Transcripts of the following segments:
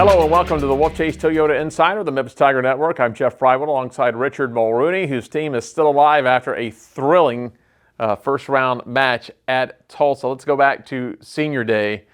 Hello and welcome to the Wolfchase Toyota Insider, the Memphis Tiger Network. I'm Jeff Brightwell alongside Richard Mulrooney, whose team is still alive after a thrilling first-round match at Tulsa. Let's go back to Senior Day.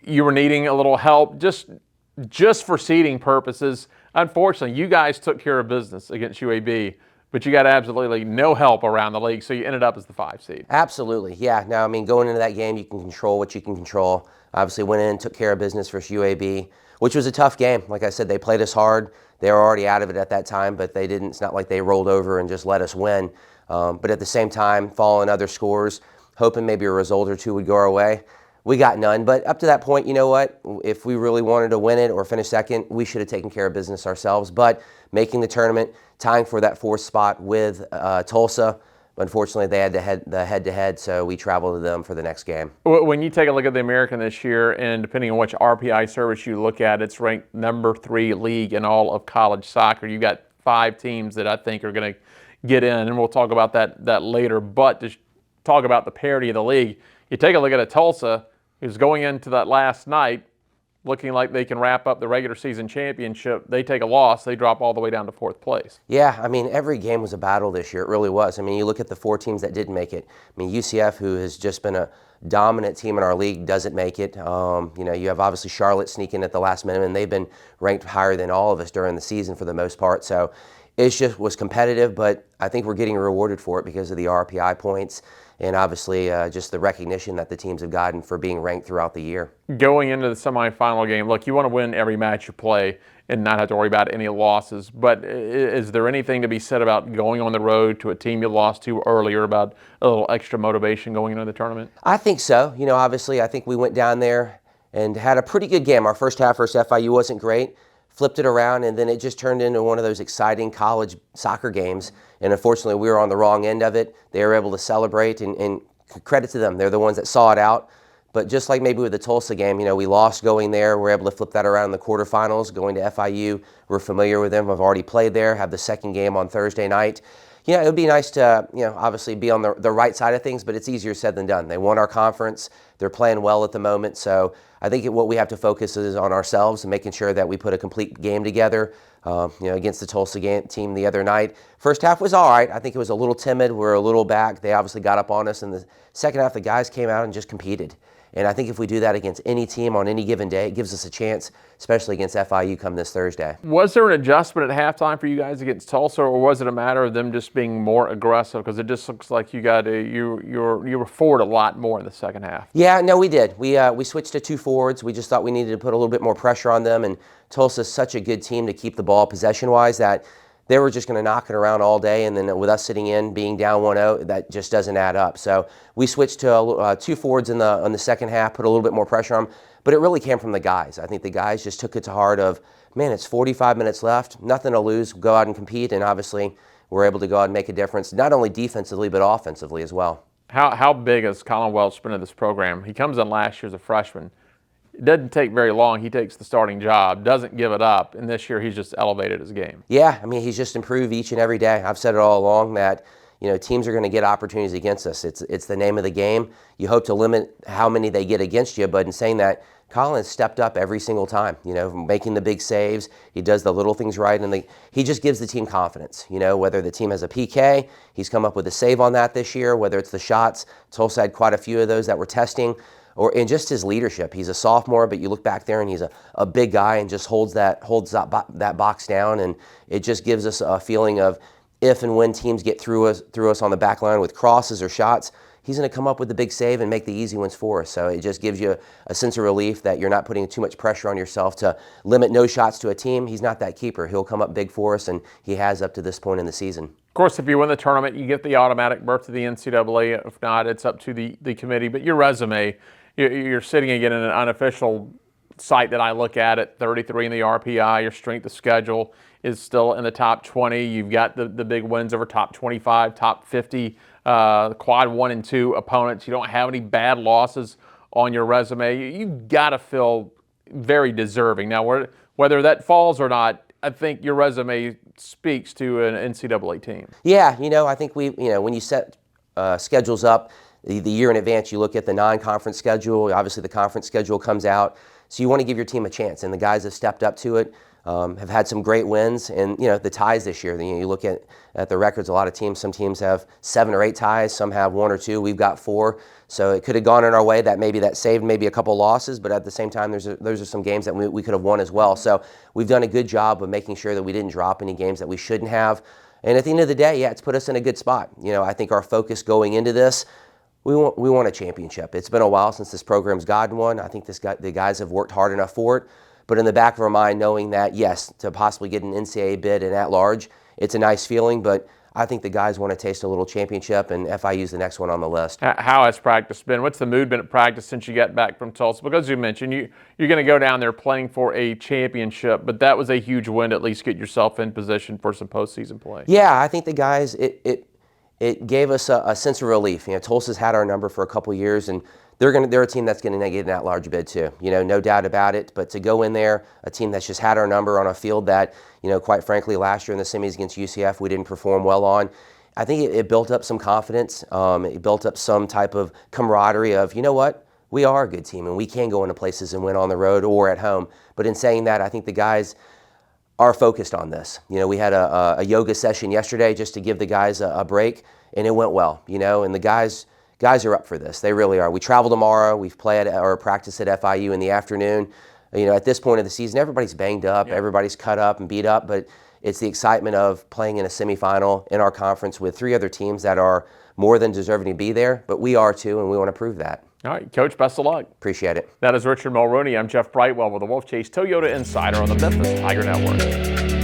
You were needing a little help just for seeding purposes. Unfortunately, you guys took care of business against UAB, but you got absolutely no help around the league, so you ended up as the 5 seed. Absolutely, yeah. Now, I mean, going into that game, you can control what you can control. Obviously, went in, took care of business versus UAB, which was a tough game. Like I said, they played us hard. They were already out of it at that time, but they didn't. It's not like they rolled over and just let us win. But at the same time, following other scores, hoping maybe a result or two would go our way. We got none, but up to that point, you know what? If we really wanted to win it or finish second, we should have taken care of business ourselves. But making the tournament, tying for that 4th spot with Tulsa, unfortunately, they had the head-to-head, so we traveled to them for the next game. When you take a look at the American this year, and depending on which RPI service you look at, it's ranked number 3 league in all of college soccer. You got 5 teams that I think are going to get in, and we'll talk about that later. But to talk about the parity of the league, you take a look at Tulsa, who's going into that last night looking like they can wrap up the regular season championship. They take a loss, they drop all the way down to 4th place. Yeah, I mean, every game was a battle this year. It really was. I mean, you look at the 4 teams that didn't make it. I mean, UCF, who has just been a dominant team in our league, doesn't make it. You know, you have obviously Charlotte sneaking at the last minute, and they've been ranked higher than all of us during the season for the most part. So it just was competitive, but I think we're getting rewarded for it because of the RPI points and obviously just the recognition that the teams have gotten for being ranked throughout the year. Going into the semifinal game, look, you want to win every match you play and not have to worry about any losses, but is there anything to be said about going on the road to a team you lost to earlier, about a little extra motivation going into the tournament? I think so. You know, obviously, I think we went down there and had a pretty good game. Our first half versus FIU wasn't great. Flipped it around, and then it just turned into one of those exciting college soccer games. And unfortunately, we were on the wrong end of it. They were able to celebrate, and credit to them. They're the ones that saw it out. But just like maybe with the Tulsa game, you know, we lost going there. We're able to flip that around in the quarterfinals, going to FIU. We're familiar with them. I've already played there, have the second game on Thursday night. You know, it would be nice to, you know, obviously be on the right side of things, but it's easier said than done. They won our conference. They're playing well at the moment. So I think what we have to focus is on ourselves and making sure that we put a complete game together. You know, against the Tulsa team the other night. First half was all right. I think it was a little timid. We were a little back. They obviously got up on us. In the second half, the guys came out and just competed. And I think if we do that against any team on any given day, it gives us a chance, especially against FIU come this Thursday. Was there an adjustment at halftime for you guys against Tulsa, or was it a matter of them just being more aggressive? Because it just looks like you were forward a lot more in the second half. Yeah, no, we did. We switched to 2 forwards. We just thought we needed to put a little bit more pressure on them. And Tulsa's such a good team to keep the ball possession-wise that they were just going to knock it around all day, and then with us sitting in, being down 1-0, that just doesn't add up. So we switched to 2 forwards in the second half, put a little bit more pressure on them, but it really came from the guys. I think the guys just took it to heart of, man, it's 45 minutes left, nothing to lose, go out and compete, and obviously we're able to go out and make a difference, not only defensively, but offensively as well. How big has Colin Welch been in this program? He comes in last year as a freshman. It doesn't take very long. He takes the starting job, doesn't give it up, and this year he's just elevated his game. Yeah, I mean, he's just improved each and every day. I've said it all along that, you know, teams are going to get opportunities against us. It's the name of the game. You hope to limit how many they get against you, but in saying that, Colin stepped up every single time, you know, making the big saves. He does the little things right, and he just gives the team confidence. You know, whether the team has a PK, he's come up with a save on that this year, whether it's the shots. Tulsa had quite a few of those that we're testing. Or in just his leadership. He's a sophomore, but you look back there and he's a big guy and just holds that box down, and it just gives us a feeling of if and when teams get through us on the back line with crosses or shots, he's going to come up with the big save and make the easy ones for us. So it just gives you a sense of relief that you're not putting too much pressure on yourself to limit no shots to a team. He's not that keeper. He'll come up big for us, and he has up to this point in the season. Of course, if you win the tournament, you get the automatic berth to the NCAA. If not, it's up to the committee. But your resume, you're sitting again in an unofficial site that I look at 33 in the RPI. Your strength of schedule is still in the top 20. You've got the big wins over top 25, top 50, quad 1 and 2 opponents. You don't have any bad losses on your resume. You've got to feel very deserving. Now, whether that falls or not, I think your resume speaks to an NCAA team. Yeah, you know, I think when you set schedules up the year in advance, you look at the non-conference schedule. Obviously, the conference schedule comes out. So you want to give your team a chance, and the guys have stepped up to it. Have had some great wins, and the ties this year. You look at the records. A lot of teams, some teams have 7 or 8 ties, some have 1 or 2. We've got 4, so it could have gone in our way. That saved maybe a couple losses, but at the same time, those are some games that we could have won as well. So we've done a good job of making sure that we didn't drop any games that we shouldn't have. And at the end of the day, yeah, it's put us in a good spot. I think our focus going into this, we want a championship. It's been a while since this program's gotten one. I think the guys have worked hard enough for it. But in the back of our mind, knowing that, yes, to possibly get an NCAA bid and at large, it's a nice feeling, but I think the guys want to taste a little championship, and FIU's the next one on the list. How has practice been? What's the mood been at practice since you got back from Tulsa? Because you mentioned you're going to go down there playing for a championship, but that was a huge win to at least get yourself in position for some postseason play. Yeah, I think the guys, it gave us a sense of relief. Tulsa's had our number for a couple years, and they're a team that's going to get an at-large bid too. No doubt about it. But to go in there, a team that's just had our number on a field that, quite frankly, last year in the semis against UCF, we didn't perform well on. I think it built up some confidence. It built up some type of camaraderie of, what, we are a good team and we can go into places and win on the road or at home. But in saying that, I think the guys are focused on this. We had a yoga session yesterday just to give the guys a break, and it went well. And the guys are up for this. They really are. We travel tomorrow. We've played or practiced at FIU in the afternoon. At this point of the season, everybody's banged up, everybody's cut up and beat up, but it's the excitement of playing in a semifinal in our conference with 3 other teams that are more than deserving to be there, but we are too, and we want to prove that. All right, Coach, best of luck. Appreciate it. That is Richard Mulrooney. I'm Jeff Brightwell with the Wolfchase Toyota Insider on the Memphis Tiger Network.